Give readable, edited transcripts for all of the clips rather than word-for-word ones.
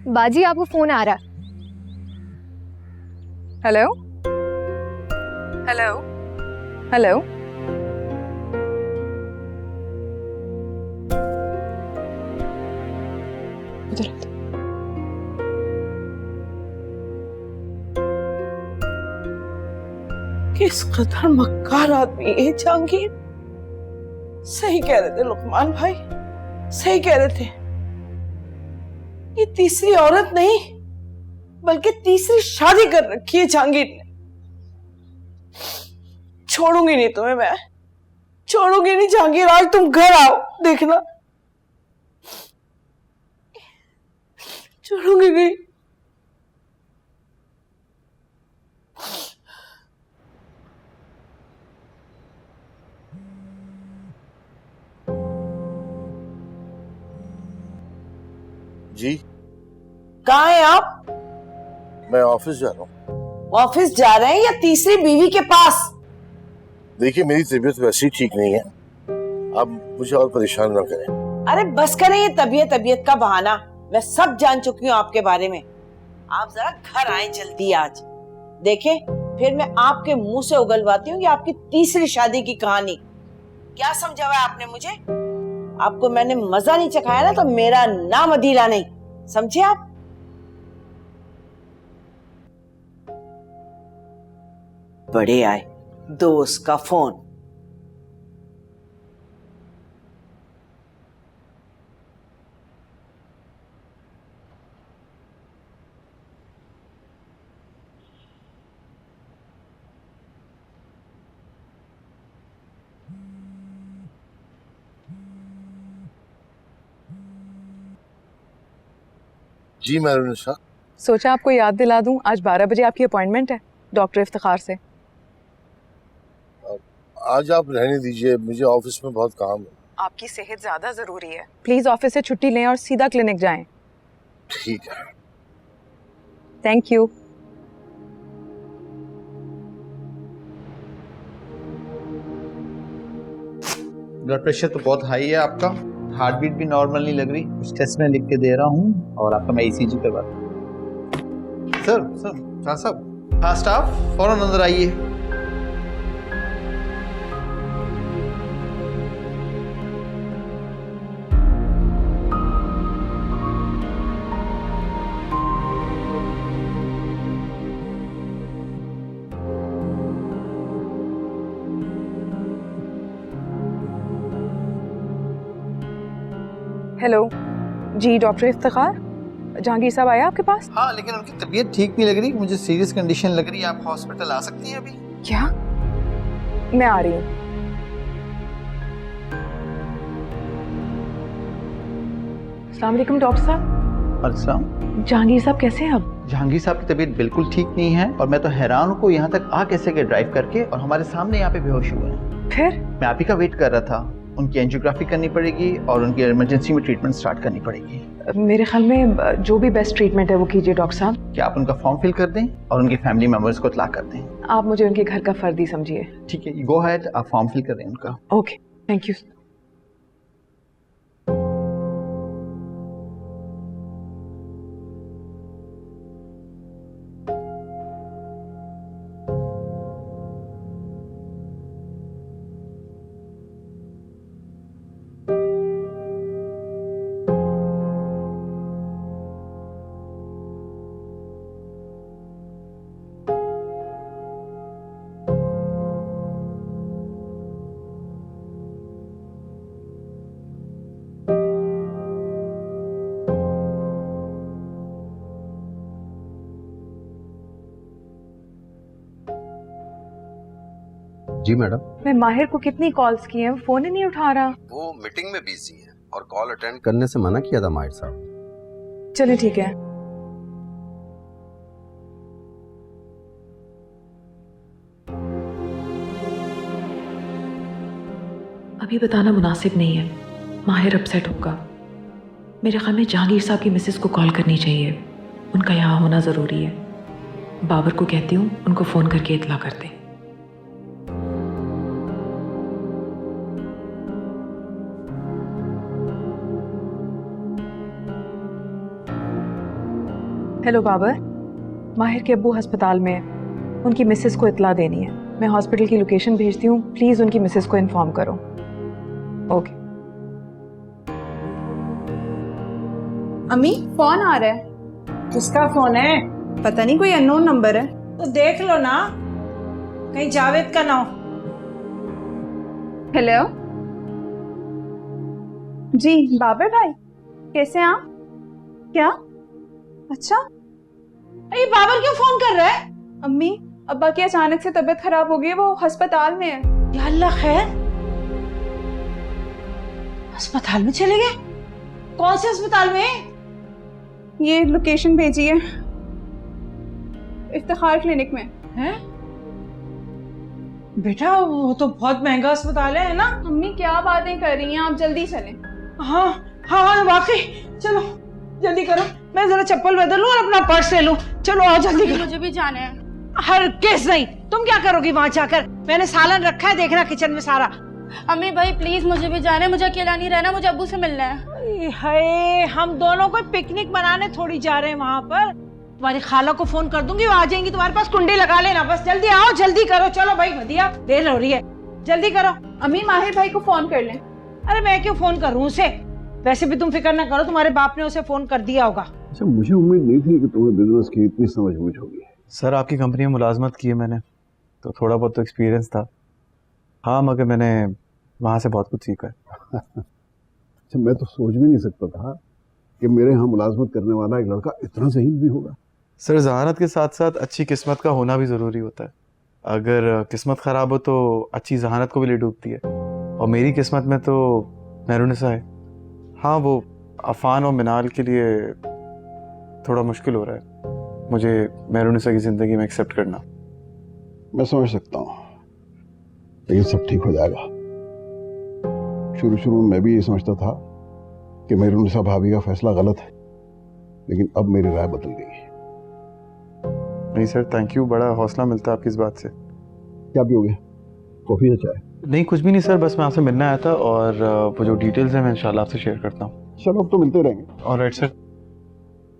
बाजी आपको फोन आ रहा। Hello hello hello. किस कदर मक्कार आदमी है जहांगीर। सही कह रहे थे लुकमान भाई, सही कह रहे थे। ये तीसरी औरत नहीं बल्कि तीसरी शादी कर रखी है जहांगीर ने। छोड़ूंगी नहीं तुम्हें, मैं छोड़ूंगी नहीं जहांगीर। आज तुम घर आओ, देखना छोड़ूंगी नहीं। जी कहाँ हैं आप? मैं ऑफिस जा रहा हूँ। ऑफिस जा रहे हैं या तीसरी बीवी के पास? देखिए मेरी तबीयत वैसे ही ठीक नहीं है, आप मुझे और परेशान ना करें। अरे बस करें ये तबीयत का बहाना। मैं सब जान चुकी हूँ आपके बारे में। आप जरा घर आए जल्दी आज। देखें फिर मैं आपके मुंह से उगलवाती हूँ कि आपकी तीसरी शादी की कहानी। क्या समझा हुआ आपने मुझे? आपको मैंने मजा नहीं चखाया ना तो मेरा नाम अदीला नहीं, समझे आप? बड़े आए दोस्त का फोन। जी मैं साहब, सोचा आपको याद दिला दूं, आज 12 बजे आपकी अपॉइंटमेंट है डॉक्टर इफ्तिखार से। आज आप रहने दीजिए, मुझे ऑफिस में बहुत काम है। आपकी सेहत ज्यादा जरूरी है, प्लीज ऑफिस से छुट्टी लें और सीधा क्लिनिक जाएं। ठीक है। Thank you. ब्लड प्रेशर तो बहुत हाई है आपका, हार्ट बीट भी नॉर्मल नहीं लग रही। कुछ टेस्ट में लिख के दे रहा हूँ और आपका मैं ईसीजी करवा दूँ। सर शाह साहब, हाँ स्टाफ फौरन अंदर आइए। हेलो जी, डॉक्टर इफ्तिखार, जहांगीर साहब आया आपके पास? हाँ लेकिन उनकी तबीयत ठीक नहीं लग रही, मुझे सीरियस कंडीशन लग रही है। आप हॉस्पिटल आ सकती हैं अभी? क्या? मैं आ रही हूँ। अस्सलाम वालेकुम डॉक्टर साहब। अस्सलाम। जहांगीर साहब कैसे हैं अब? जहांगीर साहब की तबीयत बिल्कुल ठीक नहीं है और मैं तो हैरान हूँ को यहाँ तक आ कैसे गए ड्राइव करके, और हमारे सामने यहाँ पे बेहोश हुए हैं। फिर? मैं आप ही का वेट कर रहा था। उनकी एंजियोग्राफी करनी पड़ेगी और उनकी इमरजेंसी में ट्रीटमेंट स्टार्ट करनी पड़ेगी। मेरे ख्याल में जो भी बेस्ट ट्रीटमेंट है वो कीजिए डॉक्टर साहब। क्या आप उनका फॉर्म फिल कर दें और उनके फैमिली मेंबर्स को इत्तला कर दें? आप मुझे उनके घर का फर्द ही समझिए। ठीक है, गो अहेड, आप फॉर्म फिल कर दें उनका। Okay, thank you. जी मैडम। मैं माहिर को कितनी कॉल्स की हैं, फोन ही नहीं उठा रहा। वो मीटिंग में बिजी है और कॉल अटेंड करने से मना किया था माहिर साहब। चलिए ठीक है। अभी बताना मुनासिब नहीं है, माहिर अपसेट होगा। मेरे ख्याल में जहांगीर साहब की मिसेस को कॉल करनी चाहिए, उनका यहाँ होना ज़रूरी है। बाबर को कहती हूँ उनको फ़ोन करके इत्तला कर दें। हेलो बाबर, माहिर के अब्बू अस्पताल में हैं। उनकी मिसेस को इत्ला देनी है। मैं हॉस्पिटल की लोकेशन भेजती हूँ, प्लीज़ उनकी मिसेस को इन्फॉर्म करो। ओके। अम्मी फोन आ रहा है। किसका फोन है? पता नहीं, कोई अननोन नंबर है। तो देख लो ना, कहीं जावेद का ना हो। हेलो जी, बाबर भाई कैसे हैं आप? क्या? अच्छा, ये बाबर क्यों फोन कर रहा है? अम्मी अब्बा की अचानक से तबीयत खराब हो गई है, वो अस्पताल में है। या अल्लाह खैर, अस्पताल में चले गए? कौन से अस्पताल में? ये लोकेशन भेजी है, इफ्तिखार क्लिनिक में। हैं? बेटा वो तो बहुत महंगा अस्पताल है ना? अम्मी क्या बातें कर रही हैं आप, जल्दी चलें। हाँ हाँ वाकई, चलो जल्दी करो, मैं जरा चप्पल बदल लूं और अपना पर्स ले लूं। चलो आओ जल्दी करो। मुझे भी जाना है। हर केस नहीं, तुम क्या करोगी वहां जाकर? मैंने सालन रखा है, देखना किचन में सारा। अम्मी भाई प्लीज, मुझे भी जाना है, मुझे अकेला नहीं रहना, मुझे अब्बू से मिलना है। हाय, हम दोनों को पिकनिक मनाने थोड़ी जा रहे हैं वहां पर। तुम्हारी खाला को फोन कर दूंगी, वो आ जाएंगी तुम्हारे पास, कुंडी लगा लेना बस। जल्दी आओ, जल्दी करो। चलो भाई वधिया, देर हो रही है, जल्दी करो। अम्मी माहिर भाई को फोन कर लें। अरे मैं क्यों फोन करूं उसे? वैसे भी तुम फिक्र ना करो, तुम्हारे बाप ने उसे फोन कर दिया होगा। अच्छा, मुझे उम्मीद नहीं थी कि तुम्हें बिजनेस की इतनी समझ होगी। सर आपकी कंपनी में मुलाजमत की है मैंने, तो थोड़ा बहुत तो एक्सपीरियंस था। हाँ, मगर मैंने वहाँ से बहुत कुछ सीखा है। अच्छा, मैं तो सोच भी नहीं सकता था कि मेरे यहाँ मुलाजमत करने वाला एक लड़का इतना ज़हीन भी होगा। सर जहानत के साथ साथ अच्छी किस्मत का होना भी ज़रूरी होता है। अगर किस्मत ख़राब हो तो अच्छी जहानत को भी ले डूबती है, और मेरी किस्मत में तो मेहरुनिसा है। हाँ, वो अफ़ान और मिनाल के लिए थोड़ा मुश्किल हो रहा है मुझे मेहरुनिसा की ज़िंदगी में एक्सेप्ट करना। मैं समझ सकता हूँ, लेकिन सब ठीक हो जाएगा। शुरू में मैं भी ये समझता था कि मेहरुनिसा भाभी का फैसला गलत है, लेकिन अब मेरी राय बदल गई है। नहीं सर, थैंक यू, बड़ा हौसला मिलता है आपकी इस बात से। क्या पियोगे, कॉफ़ी या चाय? नहीं कुछ भी नहीं सर, बस मैं आपसे मिलने आया था, और वो जो डिटेल्स हैं मैं इंशाल्लाह आपसे शेयर करता हूँ। चलो, अब तो मिलते रहेंगे। ऑलराइट सर,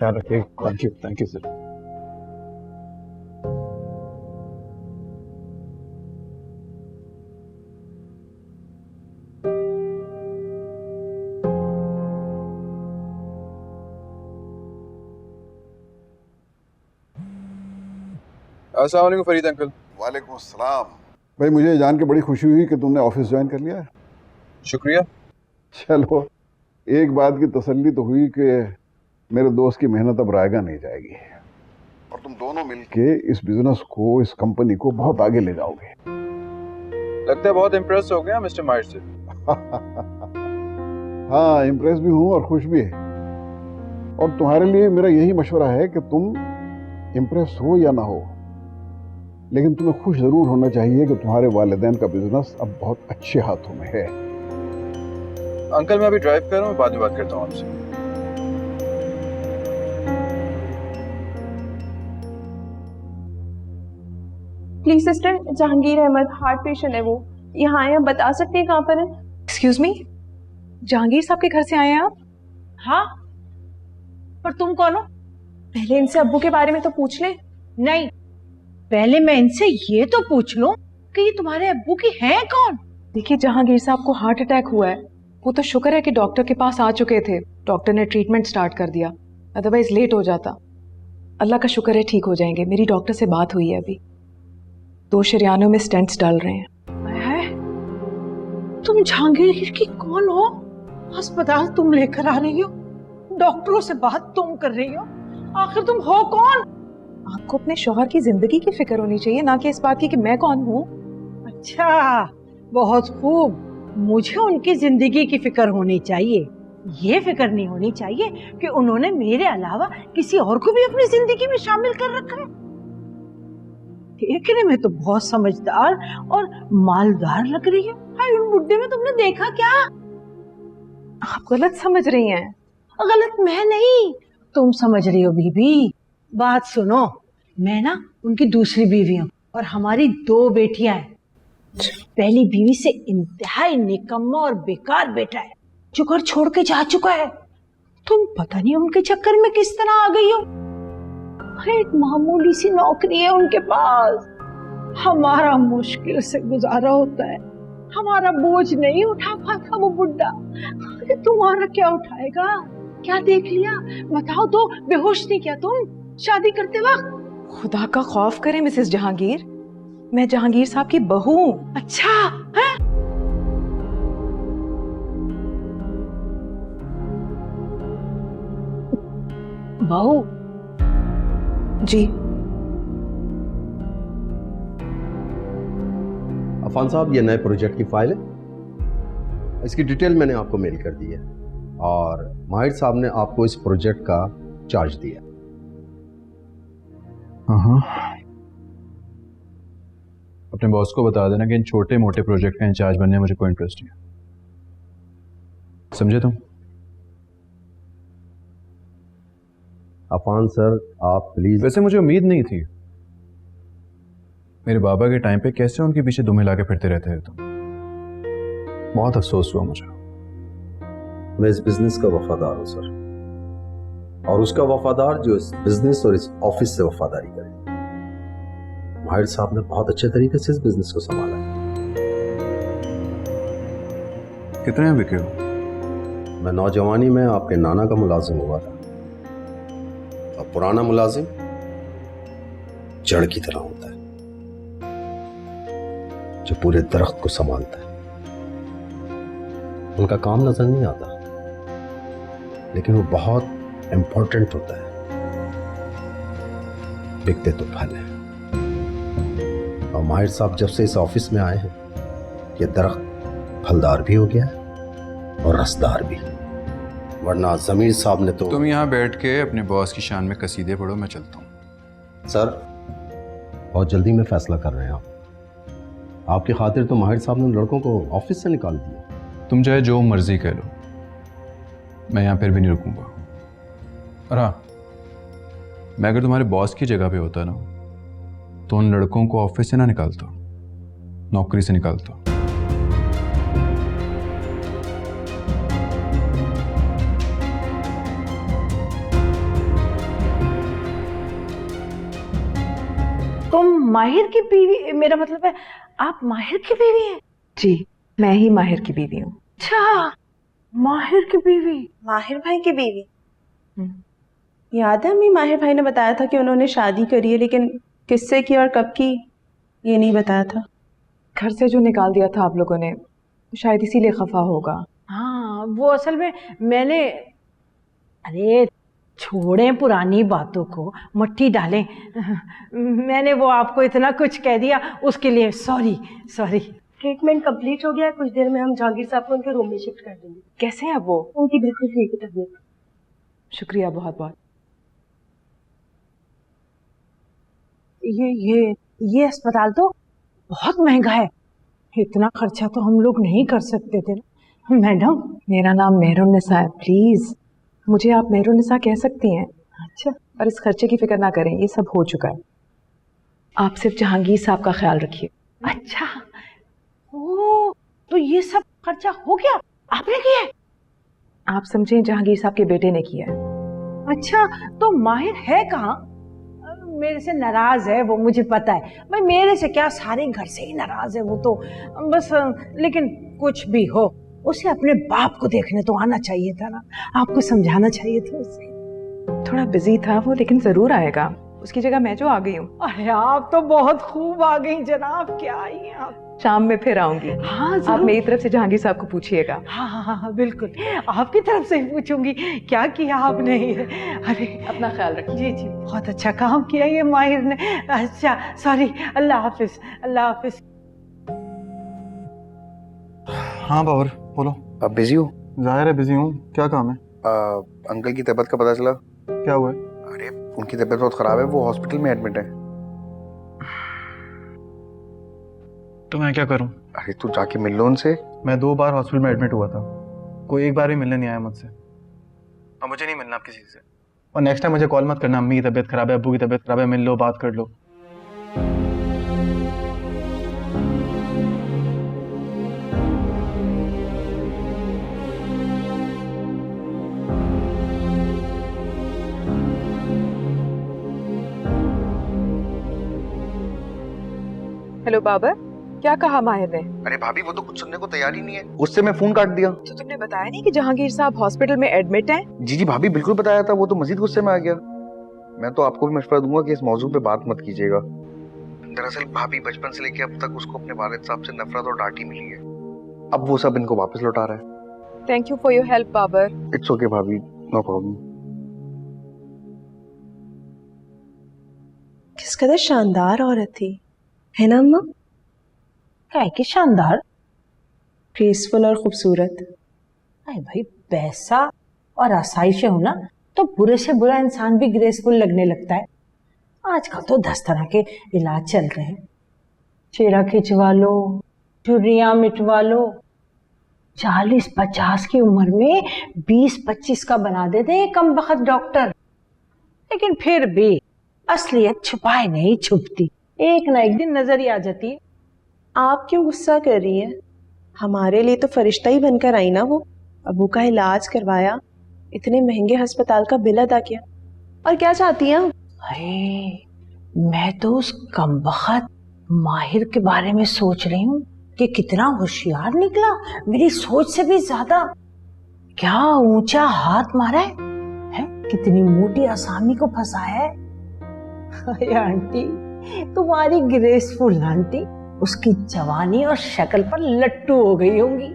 ख्याल रखिए। Thank you sir. अस्सलाम वालेकुम फरीद अंकल। वालेकुम अस्सलाम। भाई, मुझे जान के बड़ी खुशी हुई कि तुमने ऑफिस ज्वाइन कर लिया है। शुक्रिया। चलो, एक बात की तसल्ली तो हुई कि मेरे दोस्त की मेहनत अब रायगा नहीं जाएगी, और तुम दोनों मिलके इस बिजनेस को, इस कंपनी को बहुत आगे ले जाओगे। लगता है बहुत इम्प्रेस हो गया मिस्टर माहिर से। हाँ, इम्प्रेस भी हूँ और खुश भी है। और तुम्हारे लिए मेरा यही मशवरा है कि तुम इम्प्रेस हो या ना हो, लेकिन तुम्हें खुश जरूर होना चाहिए कि तुम्हारे वालिदैन का बिजनेस अब बहुत अच्छे हाथों में है। अंकल मैं अभी ड्राइव कर रहा हूँ, बाद में बात करता हूँ आपसे। Please sister, Jahangir Ahmed heart patient है, वो यहाँ आए हैं, बता सकते हैं कहाँ पर है? एक्सक्यूज मी, जहांगीर साहब के घर से आए हैं आप? हाँ, पर तुम कौन हो? पहले इनसे अब्बू के बारे में तो पूछ ले। नहीं, पहले मैं इनसे ये तो पूछ लूं कि ये तुम्हारे अब्बू की हैं कौन? देखिए, जहांगीर साहब को हार्ट अटैक हुआ है। वो तो शुक्र है कि डॉक्टर के पास आ चुके थे, डॉक्टर ने ट्रीटमेंट स्टार्ट कर दिया, अदरवाइज लेट हो जाता। अल्लाह का शुक्र है ठीक हो जाएंगे। मेरी डॉक्टर से बात हुई है अभी, 2 शरियानों में स्टेंट्स डाल रहे हैं। तुम जहांगीर की कौन हो? अस्पताल तुम लेकर आ रही हो, डॉक्टरों से बात तुम कर रही हो, आखिर तुम हो कौन? आपको अपने शौहर की जिंदगी की फिक्र होनी चाहिए, ना कि इस बात की कि मैं कौन हूँ। अच्छा, बहुत खूब। मुझे उनकी जिंदगी की फिक्र होनी चाहिए, ये फिक्र नहीं होनी चाहिए कि उन्होंने मेरे अलावा किसी और को भी अपनी जिंदगी में शामिल कर रखा है। देखने में तो बहुत समझदार और मालदार लग रही है। हाय, उन बुड्ढे में तुमने देखा क्या? आप गलत समझ रही हैं। गलत मैं नहीं, तुम समझ रही हो बीबी। बात सुनो, मैं ना उनकी दूसरी बीवी हूँ और हमारी 2 बेटियां हैं। पहली बीवी से इंतहाई निकम्मा और बेकार बेटा है जो घर छोड़ के जा चुका है। तुम पता नहीं उनके चक्कर में किस तरह आ गई हो। एक मामूली सी नौकरी है उनके पास। हमारा मुश्किल से गुजारा होता है, हमारा बोझ नहीं उठा पाता वो बुड्ढा। अरे तुम्हारा क्या उठाएगा? क्या देख लिया? बताओ तो, बेहोश थी क्या तुम शादी करते वक्त? खुदा का खौफ करे मिसेस जहांगीर, मैं जहांगीर साहब की बहू हूँ। अच्छा है? बहू? जी। अफान साहब, ये नए प्रोजेक्ट की फाइल है, इसकी डिटेल मैंने आपको मेल कर दी है और माहिर साहब ने आपको इस प्रोजेक्ट का चार्ज दिया। हाँ, अपने बॉस को बता देना कि इन छोटे मोटे प्रोजेक्ट का इंचार्ज बनने में मुझे कोई इंटरेस्ट नहीं है, समझे तुम? अफान सर, आप प्लीज। वैसे मुझे उम्मीद नहीं थी, मेरे बाबा के टाइम पे कैसे उनके पीछे दुम हिला के फिरते रहते हैं तुम। बहुत अफसोस हुआ मुझे। मैं इस बिजनेस का वफादार हूं सर, और उसका वफादार जो इस बिजनेस और इस ऑफिस से वफादारी करे। माहिर साहब ने बहुत अच्छे तरीके से इस बिजनेस को संभाला है। कितने बिके हो? मैं नौजवानी में आपके नाना का मुलाजिम हुआ था, और पुराना मुलाजिम जड़ की तरह होता है जो पूरे दरख्त को संभालता है। उनका काम नजर नहीं आता, लेकिन वो बहुत इंपॉर्टेंट होता है। बिकते तो फल है, और माहिर साहब जब से इस ऑफिस में आए हैं, ये दरख्त फलदार भी हो गया है और रसदार भी। वरना जमीर साहब ने तो। तुम यहाँ बैठ के अपने बॉस की शान में कसीदे पढ़ो, मैं चलता हूँ। सर, बहुत जल्दी में फैसला कर रहे हैं आप। आपकी खातिर तो माहिर साहब ने लड़कों को ऑफिस से निकाल दिया। तुम चाहे जो मर्जी कह लो, मैं यहाँ फिर भी नहीं रुकूंगा। और हाँ, मैं अगर तुम्हारे बॉस की जगह पे होता ना, तो उन लड़कों को ऑफिस से ना निकालता, नौकरी से निकालता। तुम माहिर की बीवी? मेरा मतलब है आप माहिर की बीवी हैं? जी, मैं ही माहिर की बीवी हूँ। अच्छा, माहिर की बीवी? माहिर भाई की बीवी? याद है हमें माहिर भाई ने बताया था कि उन्होंने शादी करी है, लेकिन किससे की और कब की ये नहीं बताया था। घर से जो निकाल दिया था आप लोगों ने, शायद इसीलिए खफा होगा। हाँ, वो असल में मैंने, अरे छोड़ें पुरानी बातों को, मट्टी डालें। मैंने वो आपको इतना कुछ कह दिया, उसके लिए सॉरी। ट्रीटमेंट कंप्लीट हो गया है, कुछ देर में हम जहांगीर साहब को उनके रूम में शिफ्ट कर देंगे। कैसे हैं वो? उनकी बिल्कुल ठीक है तबीयत। शुक्रिया बहुत बहुत। ये अस्पताल तो बहुत महंगा है, इतना खर्चा तो हम लोग नहीं कर सकते थे मैडम। मेरा नाम मेहरुन्निसा है, प्लीज मुझे आप मेहरुन्निसा कह सकती हैं। अच्छा, और इस खर्चे की फिक्र ना करें, ये सब हो चुका है। आप सिर्फ जहांगीर साहब का ख्याल रखिए। अच्छा, ओ तो ये सब खर्चा हो गया, आपने किया है? आप समझें जहांगीर साहब के बेटे ने किया है। अच्छा, तो माहिर है कहाँ? मेरे से नाराज है वो, मुझे पता है भाई, मेरे से क्या सारे घर से ही नाराज है वो तो बस। लेकिन कुछ भी हो, उसे अपने बाप को देखने तो आना चाहिए था ना, आपको समझाना चाहिए था उसे। थोड़ा बिजी था वो, लेकिन जरूर आएगा। उसकी जगह मैं जो आ गई हूँ। अरे आप तो बहुत खूब आ गई जनाब, क्या आई हैं आप? शाम में फिर आऊंगी। हाँ, आप मेरी तरफ से जहांगीर साहब को पूछिएगा। हाँ, बिल्कुल आपकी तरफ से ही पूछूंगी, क्या किया आपने। अरे अपना ख्याल रखिए। जी, बहुत अच्छा काम किया ये माहिर ने। अच्छा, सॉरी, अल्लाह हाफिज। हाँ बाबर, बोलो। आप बिजी हो? जाहिर है बिजी हूँ, क्या काम है? अंकल की तबीयत का पता चला? क्या हुआ है? अरे उनकी तबीयत बहुत खराब है, वो हॉस्पिटल में एडमिट है। तो मैं क्या करूं? अरे तू जाके मिल लो उनसे। मैं 2 बार हॉस्पिटल में एडमिट हुआ था, कोई एक बार भी मिलने नहीं आया मुझसे, और मुझे नहीं मिलना आप किसी से। और नेक्स्ट टाइम मुझे कॉल मत करना, अम्मी की तबीयत खराब है, अब्बू की तबीयत खराब है, मिल लो, बात कर लो। हेलो बाबर, क्या कहा माहिर ने? अरे भाभी वो तो कुछ सुनने को तैयार ही नहीं है, उससे मैं फोन काट दिया। तो तुमने बताया नहीं कि जहांगीर साहब हॉस्पिटल में एडमिट हैं? जी भाभी बिल्कुल बताया था, वो तो मजीद गुस्से में आ गया। मैं तो आपको भी मशवरा दूंगा कि इस मौजू पे बात मत कीजिएगा। दरअसल भाभी बचपन से लेके अब तक उसको अपने वालिद साहब से नफरत और डांट ही मिली है। अब वो सब इनको वापस लौटा रहा है। Thank you for your help Babar. It's okay भाभी, नो प्रॉब्लम। किस कदर शानदार औरत थी, है ना अम्मा? क्या है कि शानदार, ग्रेसफुल और खूबसूरत। अरे भाई पैसा और आसाइश हो ना तो बुरे से बुरा इंसान भी ग्रेसफुल लगने लगता है। आजकल तो 10 तरह के इलाज चल रहे हैं, चेहरा खिंचवा लो, झुर्रियां मिटवा लो। 40-50 की उम्र में 20-25 का बना देते कम बखत डॉक्टर। लेकिन फिर भी असलियत छुपाए नहीं छुपती, एक ना एक दिन नजर ही आ जाती है। आप क्यों गुस्सा कर रही हैं? हमारे लिए तो फरिश्ता ही बनकर आई ना वो। अबू का इलाज करवाया, इतने महंगे अस्पताल का बिल अदा किया, और क्या चाहती हैं? अरे मैं तो उस कमबख्त माहिर के बारे में सोच रही हूँ कि कितना होशियार निकला, मेरी सोच से भी ज्यादा। क्या ऊंचा हाथ मारा है? कितनी मोटी आसामी को फंसाया है। अरे आंटी, तुम्हारी ग्रेसफुल आंटी उसकी जवानी और शक्ल पर लट्टू हो गई होंगी।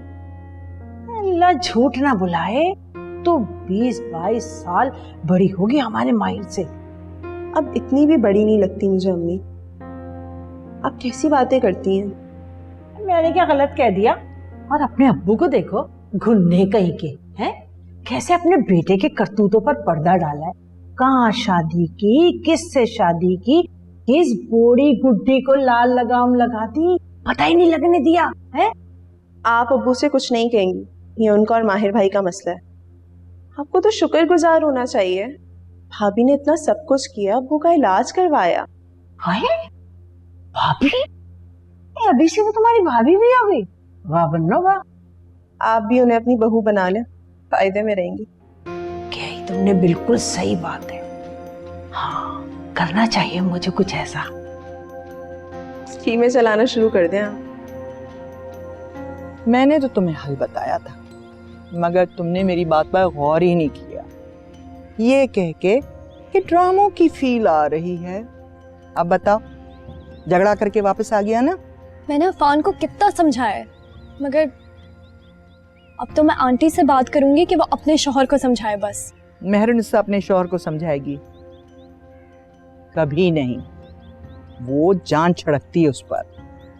अल्लाह झूठ ना बुलाए तो 20-22 साल बड़ी होगी हमारे माहिर से। अब इतनी भी बड़ी नहीं लगती मुझे अम्मी। आप कैसी बातें करती हैं? मैंने क्या गलत कह दिया? और अपने अब्बू को देखो, घुन्ने कहीं के हैं, कैसे अपने बेटे के करतूतों पर पर्दा डाला है। कहाँ शादी की, किससे शादी की, किस बूढ़ी गुड्डी को लाल लगाम लगा दी, पता ही नहीं लगने दिया है। आप अब्बू से कुछ नहीं कहेंगी, ये उनका और माहिर भाई का मसला है। आपको तो शुक्रगुजार होना चाहिए, भाभी ने इतना सब कुछ किया, अब्बू का इलाज करवाया। भाभी? अभी से वो तुम्हारी भाभी भी आ गई? वाह बन्नो वाह। आप भी उन्हें अपनी बहू बना लें, फायदे में रहेंगी। क्या ही तुमने बिल्कुल सही बात है। हाँ, करना चाहिए मुझे कुछ ऐसा। स्कीमें चलाना शुरू कर दें आप। मैंने तो तुम्हें हल बताया था, मगर तुमने मेरी बात पर गौर ही नहीं किया, ये कह के कि ड्रामों की फील आ रही है। अब बताओ, झगड़ा करके वापस आ गया ना? मैंने अफान को कितना समझाया है, मगर अब तो मैं आंटी से बात करूंगी कि वो अपने शौहर को समझाए बस। मेहरुनिसा अपने शौहर को समझाएगी? कभी नहीं, वो जान छिड़कती है उस पर।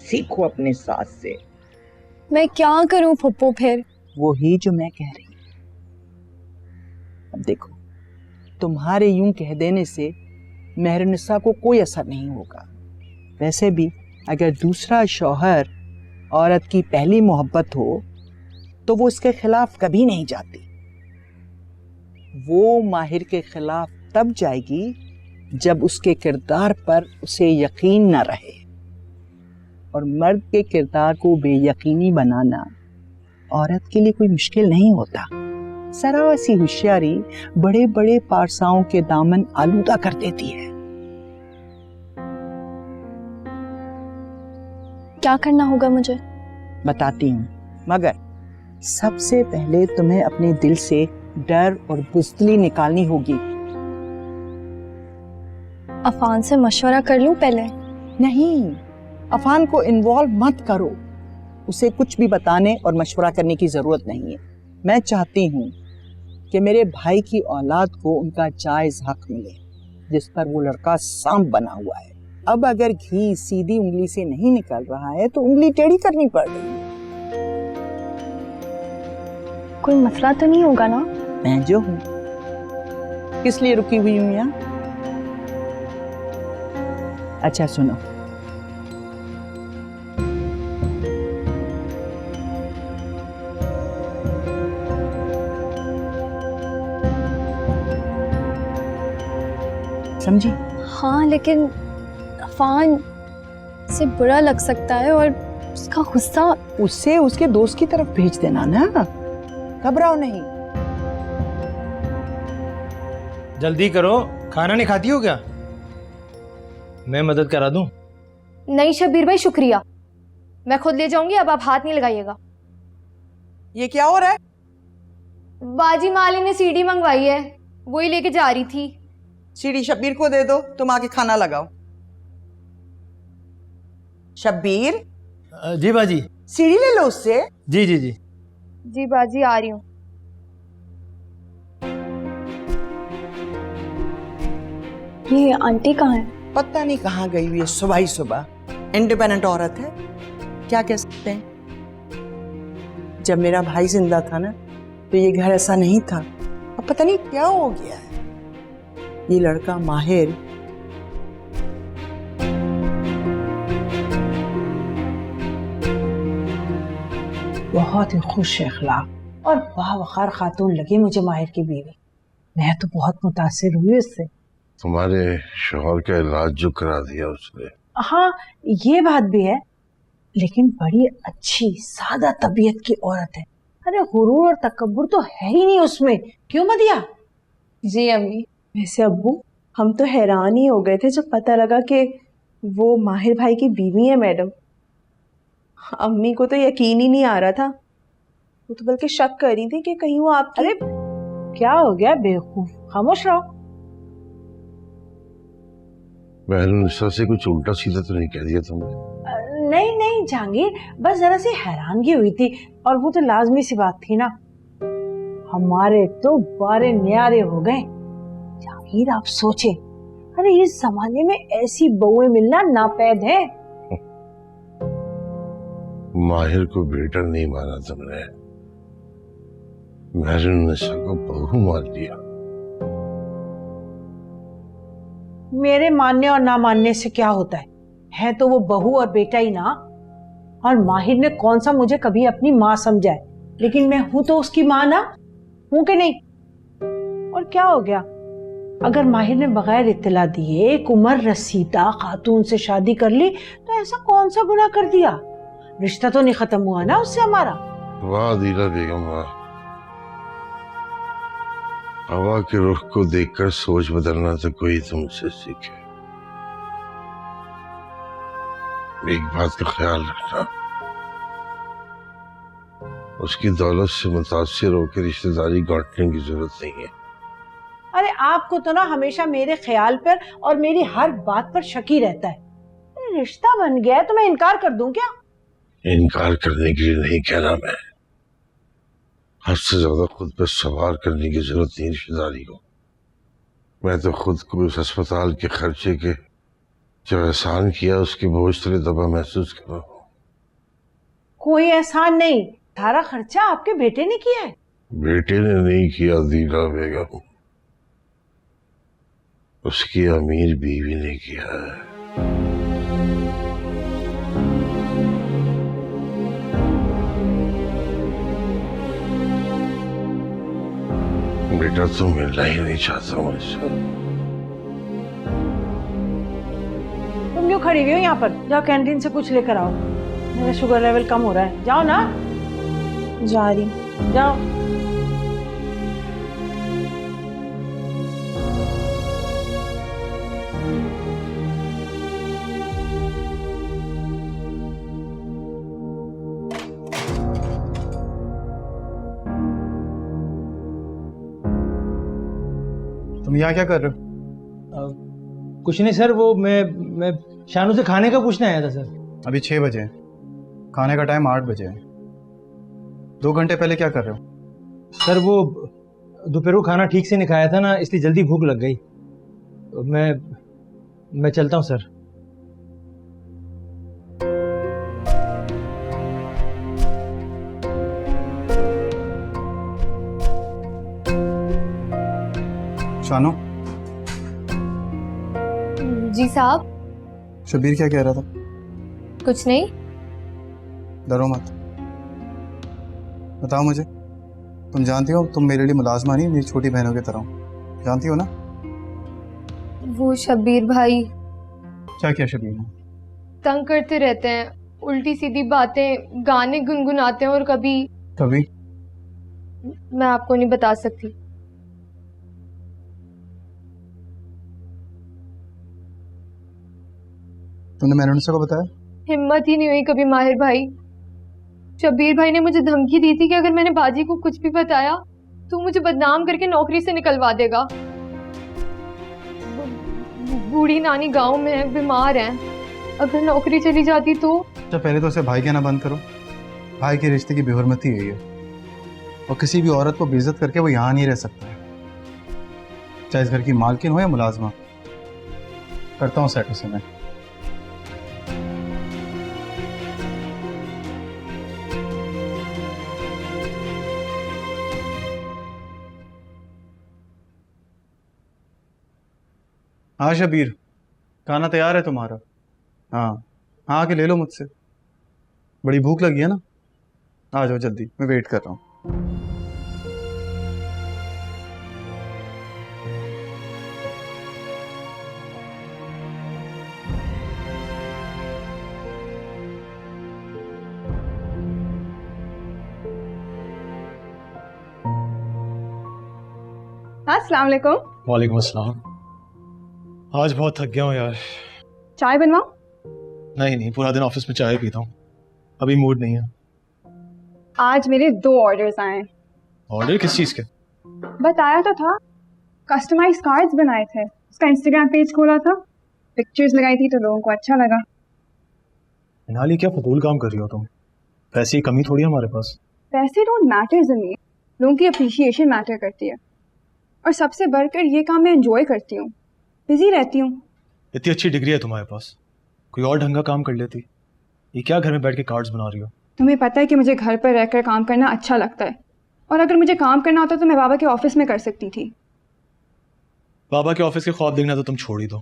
सीखो अपने सास से। मैं क्या करूं फुप्पू फिर? वो ही जो मैं कह रही हूँ। अब देखो, तुम्हारे यूं कह देने से मेहरुनिसा को कोई असर नहीं होगा। वैसे भी अगर दूसरा शौहर औरत की पहली मोहब्बत हो तो वो इसके खिलाफ कभी नहीं जाती। वो माहिर के खिलाफ तब जाएगी जब उसके किरदार पर उसे यकीन न रहे, और मर्द के किरदार को बेयकीनी बनाना औरत के लिए कोई मुश्किल नहीं होता। जरा सी होशियारी बड़े बड़े पारसाओं के दामन आलूदा कर देती है। क्या करना होगा मुझे? बताती हूँ, मगर सबसे पहले तुम्हें अपने दिल से डर और बुज़दिली निकालनी होगी। अफान से मशवरा कर लूं पहले? नहीं, अफान को इन्वॉल्व मत करो। उसे कुछ भी बताने और मशवरा करने की जरूरत नहीं है। मैं चाहती हूँ कि मेरे भाई की औलाद को उनका जायज हक मिले, जिस पर वो लड़का सांप बना हुआ है। अब अगर घी सीधी उंगली से नहीं निकल रहा है तो उंगली टेढ़ी करनी पड़ रही है। कोई मसला तो नहीं होगा ना? मैं जो हूँ, किस लिए रुकी हुई हूँ यहाँ? अच्छा सुनो, समझी? हाँ, लेकिन अफान से बुरा लग सकता है और उसका गुस्सा। उससे उसके दोस्त की तरफ भेज देना ना, घबराओ नहीं। जल्दी करो, खाना नहीं खाती हो क्या? मैं मदद करा दूं? नहीं शब्बीर भाई शुक्रिया, मैं खुद ले जाऊंगी, अब आप हाथ नहीं लगाइएगा। ये क्या हो रहा है? बाजी माली ने सीडी मंगवाई है, वही लेके जा रही थी। सीढ़ी शब्बीर को दे दो, तुम आके खाना लगाओ। शब्बीर। जी बाजी। सीढ़ी ले लो उससे। जी जी जी जी बाजी आ रही हूँ। ये आंटी कहाँ है? पता नहीं कहाँ गई हुई है सुबह ही सुबह। इंडिपेंडेंट औरत है, क्या कह सकते हैं। जब मेरा भाई जिंदा था ना तो ये घर ऐसा नहीं था, अब पता नहीं क्या हो गया है। ये लड़का माहिर बहुत ही खुश अखलाक और बावकार खातून लगी मुझे माहिर की बीवी। मैं तो बहुत मुतासिर हुई उससे। तुम्हारे शोहर का इलाज जो करा दिया उसने। हाँ ये बात भी है, लेकिन बड़ी अच्छी सादा तबीयत की औरत है। अरे गुरूर और तकब्बुर तो है ही नहीं उसमें, क्यों मदिया? जी अम्मी। वैसे अब्बू, हम तो हैरान ही हो गए थे जब पता लगा कि वो माहिर भाई की बीवी है मैडम। अम्मी को तो यकीन ही नहीं आ रहा था, वो तो बल्कि शक कर रही थी कि कहीं वो आपकी। अरे क्या हो गया बेवकूफ, खामोश रहो। महरुनिसा से कुछ उल्टा सीधा तो नहीं कह दिया तुमने? नहीं नहीं जहांगीर, बस जरा सी हैरानगी हुई थी, और वो तो लाजमी सी बात थी ना। हमारे तो बारे न्यारे हो गए। जहांगीर आप सोचे, अरे इस जमाने में ऐसी बहुएं मिलना नापैद है। माहिर को बेटा नहीं माना तुमने, महरुनिसा को बहू मान लिया। मेरे मानने और ना मानने से क्या होता है तो वो बहू और बेटा ही ना। और माहिर ने कौन सा मुझे कभी अपनी माँ समझा है, लेकिन मैं हूं तो उसकी माँ ना, हूं कि नहीं? और क्या हो गया अगर माहिर ने बगैर इत्तला दिए एक उम्र रसीदा खातून से शादी कर ली, तो ऐसा कौन सा गुनाह कर दिया? रिश्ता तो नहीं खत्म हुआ ना उससे हमारा। वाह दीला बेगम वाह, हवा के रुख को देखकर सोच बदलना तो कोई तुमसे सीखे। एक बात का ख्याल रखना, उसकी दौलत से मुतासिर होकर रिश्तेदारी गांटने की जरूरत नहीं है। अरे आपको तो ना हमेशा मेरे ख्याल पर और मेरी हर बात पर शक ही रहता है। रिश्ता बन गया है तो मैं इनकार कर दूं क्या? इनकार करने के लिए नहीं कहना मैं, हद से ज्यादा खुद पर सवार करने की जरूरत नहीं रिश्तेदारी को। मैं तो खुद को उस अस्पताल के खर्चे के जो एहसान किया उसके बोझ तले दबा महसूस कर रहा हूँ। कोई एहसान नहीं, सारा खर्चा आपके बेटे ने किया है। बेटे ने नहीं किया दीला बेगम, उसकी अमीर बीवी ने किया है। बेटा तो मिलना ही नहीं चाहता मुझसे। तुम क्यों खड़ी हुई हो यहाँ पर? जाओ कैंटीन से कुछ लेकर आओ, मेरा शुगर लेवल कम हो रहा है। जाओ ना। जा रही। जाओ। तुम यहाँ क्या कर रहे हो? कुछ नहीं सर, वो मैं शानू से खाने का पूछने आया था सर। अभी 6 बजे हैं, खाने का टाइम 8 बजे है। 2 घंटे पहले क्या कर रहे हो? सर वो दोपहर को खाना ठीक से नहीं खाया था ना, इसलिए जल्दी भूख लग गई। मैं चलता हूँ सर। शानू। जी साहब। शब्बीर क्या कह रहा था? कुछ नहीं। डरो मत, बताओ मुझे। तुम जानती हो तुम मेरे लिए मुलाजमा नहीं, मेरी छोटी बहनों की तरह हो, जानती हो ना? वो शब्बीर भाई क्या किया शब्बीर ने? तंग करते रहते हैं, उल्टी सीधी बातें, गाने गुनगुनाते हैं, और कभी मैं आपको नहीं बता सकती। तुमने मैनुनिसा को बताया? हिम्मत ही नहीं हुई कभी माहिर भाई। शब्बीर भाई ने मुझे धमकी दी थी कि अगर मैंने बाजी को कुछ भी बताया तो मुझे बदनाम करके नौकरी से निकलवा देगा। बूढ़ी नानी गांव में है, बीमार है, अगर नौकरी चली जाती तो। अच्छा पहले तो उसे भाई कहना बंद करो। भाई के रिश्ते की बेहरमती है ये, और किसी भी औरत को बेइज्जत करके वो यहाँ नहीं रह सकता है, चाहे इस घर की मालकिन हो या मुलाजमा। करता हूँ सेट उसे मैं। हाँ शबीर, खाना तैयार है तुम्हारा? हाँ हाँ, आके ले लो मुझसे। बड़ी भूख लगी है ना, आ जाओ जल्दी, मैं वेट कर रहा हूँ। अस्सलाम वालेकुम। वालेकुम अस्सलाम। आज बहुत थक गया हूँ यार। चाय बनवाऊं? नहीं नहीं, पूरा दिन ऑफिस में चाय पीता हूँ, अभी मूड नहीं है। आज मेरे 2 ऑर्डर्स आए हैं। ऑर्डर किस चीज़ के? बताया तो था, कस्टमाइज कार्ड्स बनाए थे, उसका इंस्टाग्राम पेज खोला था, पिक्चर्स लगाई थी तो लोगों को अच्छा लगा। नाली क्या फजूल काम कर रही हो तुम? पैसे की कमी थोड़ी है हमारे पास। पैसे डोंट मैटर ज़मीन, लोगों की अप्रिशिएशन मैटर करती है, और सबसे बढ़कर ये काम मैं एंजॉय करती हूँ, बिजी रहती हूँ। इतनी अच्छी डिग्री है तुम्हारे पास, कोई और ढंग का काम कर लेती। ये क्या घर में बैठ के कार्ड्स बना रही हो? तुम्हें पता है कि मुझे घर पर रहकर काम करना अच्छा लगता है, और अगर मुझे काम करना होता तो मैं बाबा के ऑफिस में कर सकती थी। बाबा के ऑफिस के ख्वाब देखना तो तुम छोड़ ही दो,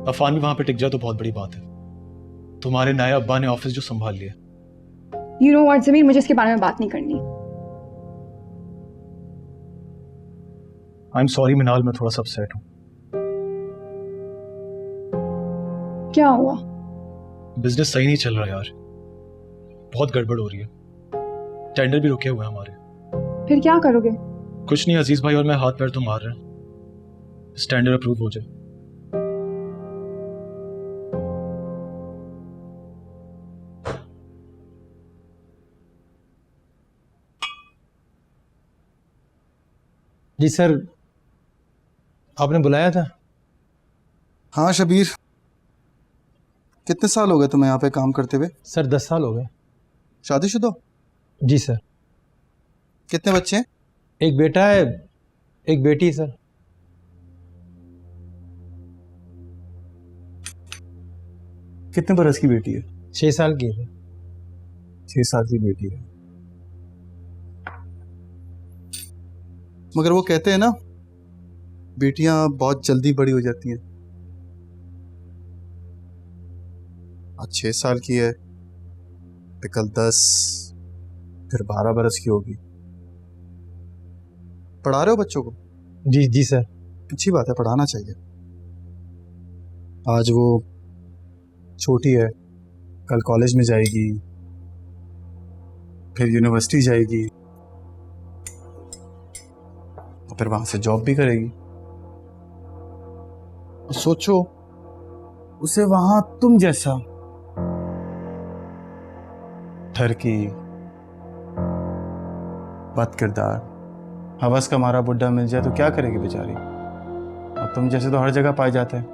अफान भी वहां पे टिक जाए तो बहुत बड़ी बात है। तुम्हारे नए अब्बा ने ऑफिस जो संभाल लिया। यू नो व्हाट ज़मीन, मुझे इसके बारे में बात नहीं करनी। आई एम सॉरी मिनाल, मैं थोड़ा सा अपसेट हूँ। क्या हुआ? बिजनेस सही नहीं चल रहा यार, बहुत गड़बड़ हो रही है, टेंडर भी रुके हुए हैं हमारे। फिर क्या करोगे? कुछ नहीं, अजीज भाई और मैं हाथ पैर तो मार रहे हैं, टेंडर अप्रूव हो जाए। जी सर, आपने बुलाया था? हाँ शबीर, कितने साल हो गए तुम्हें यहाँ पे काम करते हुए? सर 10 साल हो गए। शादीशुदा? जी सर। कितने बच्चे हैं? एक बेटा है, एक बेटी है सर। कितने बरस की बेटी है? 6 साल की है। 6 साल की बेटी है। मगर वो कहते हैं ना, बेटियां बहुत जल्दी बड़ी हो जाती हैं। आज 6 साल की है, फिर कल 10, फिर 12 बरस की होगी। पढ़ा रहे हो बच्चों को? जी जी सर। अच्छी बात है, पढ़ाना चाहिए। आज वो छोटी है, कल कॉलेज में जाएगी, फिर यूनिवर्सिटी जाएगी, और फिर वहां से जॉब भी करेगी। सोचो, उसे वहां तुम जैसा ठरकी, बद किरदार, हवस का मारा बुड्ढा मिल जाए तो क्या करेगी बेचारी? और तुम जैसे तो हर जगह पाए जाते हैं,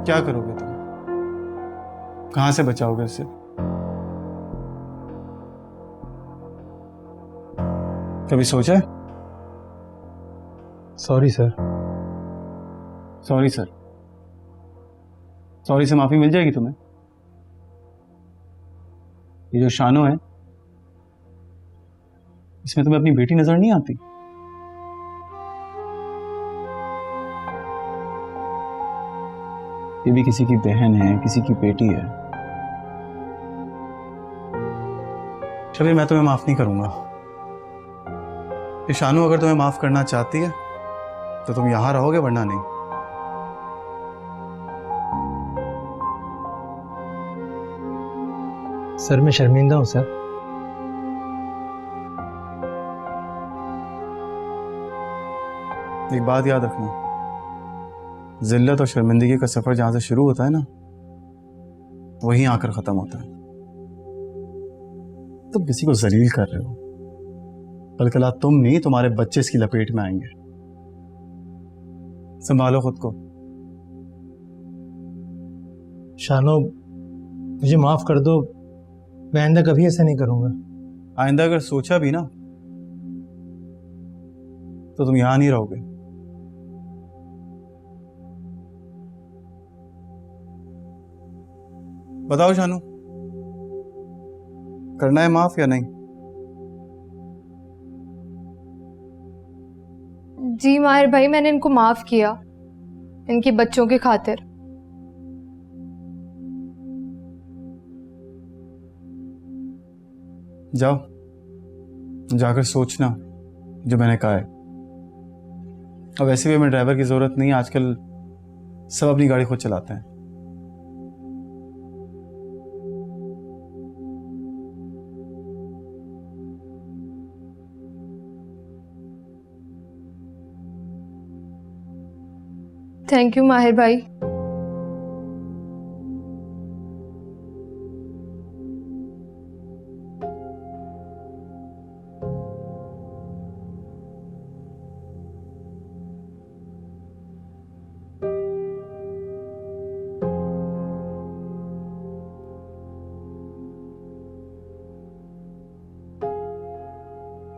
क्या करोगे तुम? कहां से बचाओगे उसे? कभी सोचा है? Sorry sir. Sorry sir? Sorry से माफी मिल जाएगी तुम्हें? ये जो शानो है, इसमें तुम्हें अपनी बेटी नजर नहीं आती? ये भी किसी की बहन है, किसी की बेटी है। शबीर, मैं तुम्हें माफ नहीं करूंगा। ये शानू अगर तुम्हें माफ करना चाहती है तो तुम यहां रहोगे, वरना नहीं। सर मैं शर्मिंदा हूं सर। एक बात याद रखना, जिल्लत और शर्मिंदगी का सफर जहां से शुरू होता है ना, वहीं आकर ख़त्म होता है। तुम किसी को जलील कर रहे हो, बल्कि तुम नहीं, तुम्हारे बच्चे इसकी लपेट में आएंगे। संभालो खुद को। शानो, मुझे माफ कर दो, मैं आइंदा कभी ऐसा नहीं करूंगा। आइंदा अगर सोचा भी ना तो तुम यहां नहीं रहोगे। बताओ शानू, करना है माफ या नहीं? जी माहिर भाई, मैंने इनको माफ किया, इनके बच्चों के खातिर। जाओ, जाकर सोचना जो मैंने कहा है। अब वैसे भी हमें ड्राइवर की जरूरत नहीं है, आजकल सब अपनी गाड़ी खुद चलाते हैं। थैंक यू माहिर भाई।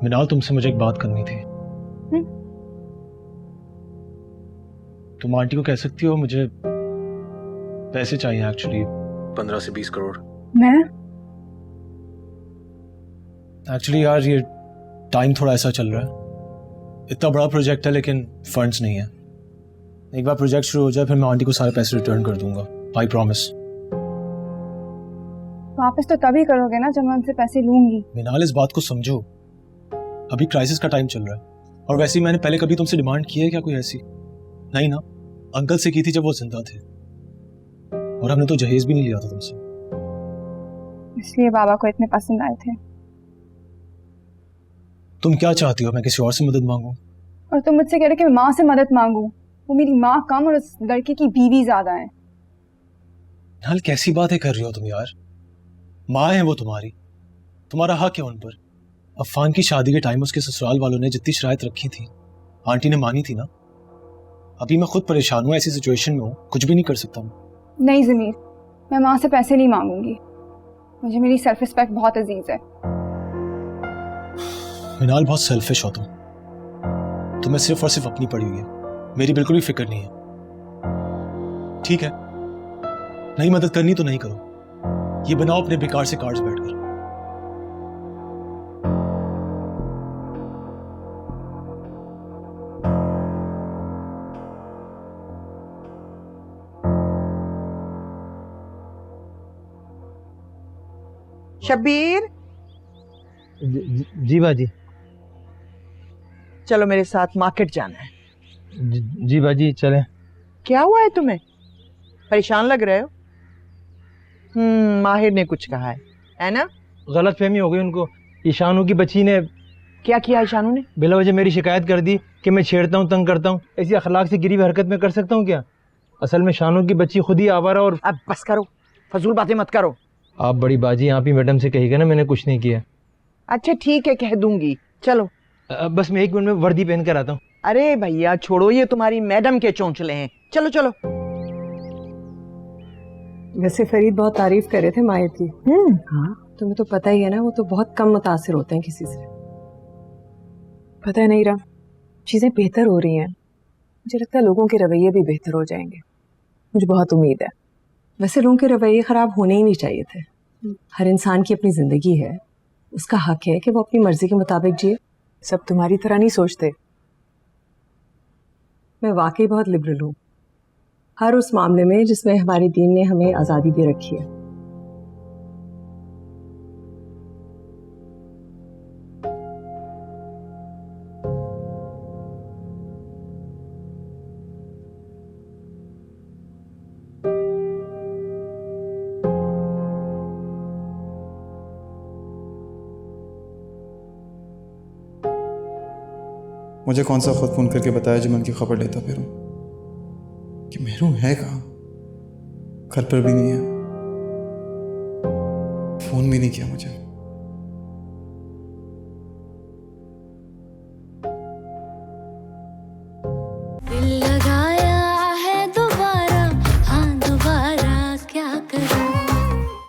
मिनाल, तुमसे मुझे एक बात करनी थी। तुम आंटी को कह सकती हो मुझे पैसे चाहिए एक्चुअली 15 से 20 करोड़। मैं एक्चुअली यार ये टाइम थोड़ा ऐसा चल रहा है, इतना बड़ा प्रोजेक्ट है लेकिन फंड्स नहीं है। एक बार प्रोजेक्ट शुरू हो जाए फिर मैं आंटी को सारे पैसे रिटर्न कर दूंगा, आई प्रॉमिस। वापस तो तभी करोगे ना जब मैं उनसे पैसे लूंगी। मिनाल, इस बात को समझो, अभी क्राइसिस का टाइम चल रहा है। और वैसे ही मैंने पहले कभी तुमसे डिमांड की है क्या कोई ऐसी? नहीं ना, अंकल से की थी जब वो जिंदा थे, और हमने तो जहेज भी नहीं लिया था तुमसे। इसलिए बाबा को इतने पसंद आए थे। तुम क्या चाहती हो, मैं किसी और से मदद मांगूं? और तुम मुझसे कह रहे कि मैं माँ से मदद मांगू? वो मेरी माँ कम और उस लड़के की बीवी ज्यादा है। हाल कैसी बातें कर रही हो तुम यार? माँ है वो तुम्हारी, तुम्हारा हक है उन पर। अफान की शादी के टाइम उसके ससुराल वालों ने जितनी शराइत रखी थी आंटी ने मानी थी ना। अभी मैं खुद परेशान हूँ, ऐसी सिचुएशन में हूँ, कुछ भी नहीं कर सकता हूँ। नहीं ज़मीर, मैं माँ से पैसे नहीं मांगूंगी। मुझे मेरी सेल्फ रिस्पेक्ट बहुत अजीज है। मिनाल, बहुत सेल्फिश हो तुम। तुम्हें सिर्फ और सिर्फ अपनी पड़ी हुई है, मेरी बिल्कुल भी फिक्र नहीं है। ठीक है, नहीं मदद करनी तो नहीं करो, ये बनाओ अपने बेकार से कार्ड्स बैठकर। शब्बीर, जी बाजी। चलो मेरे साथ मार्केट जाना है। जी बाजी, चले। क्या हुआ है तुम्हें? परेशान लग रहे हो। माहिर ने कुछ कहा है ना? गलत फहमी हो गई उनको। ईशानू की बच्ची ने क्या किया? ईशानू ने बिला वजह मेरी शिकायत कर दी कि मैं छेड़ता हूँ, तंग करता हूँ। ऐसी अखलाक से गिरी हुई हरकत में कर सकता हूँ क्या? असल में शानू की बच्ची खुद ही आवारा। और अब बस करो, फजूल बातें मत करो। आप बड़ी बाजी, आप ही मैडम से कहिएगा ना मैंने कुछ नहीं किया। अच्छा ठीक है, कह दूंगी। चलो बस मैं 1 मिनट में वर्दी पहन कर आता हूँ। अरे भैया छोड़ो, ये तुम्हारी मैडम के चौंचले हैं। चलो चलो। वैसे फरीद बहुत तारीफ कर रहे थे माहिर की। हाँ, तुम्हें तो पता ही है ना, वो तो बहुत कम मुतासिर होते हैं किसी से। पता है नहीं रहा, चीज़ें बेहतर हो रही हैं। मुझे लगता है लोगों के रवैये भी बेहतर हो जाएंगे, मुझे बहुत उम्मीद है। वैसे लोगों के रवैये खराब होने ही नहीं चाहिए थे। हर इंसान की अपनी जिंदगी है, उसका हक है कि वो अपनी मर्जी के मुताबिक जिए। सब तुम्हारी तरह नहीं सोचते। मैं वाकई बहुत लिबरल हूँ, हर उस मामले में जिसमें हमारे दीन ने हमें आज़ादी दे रखी है। मुझे कौन सा खुद फोन करके बताया जो मैं उनकी खबर लेता फिरूं कि मेहरू है कहाँ? घर पर भी नहीं है, फ़ोन भी नहीं किया मुझे।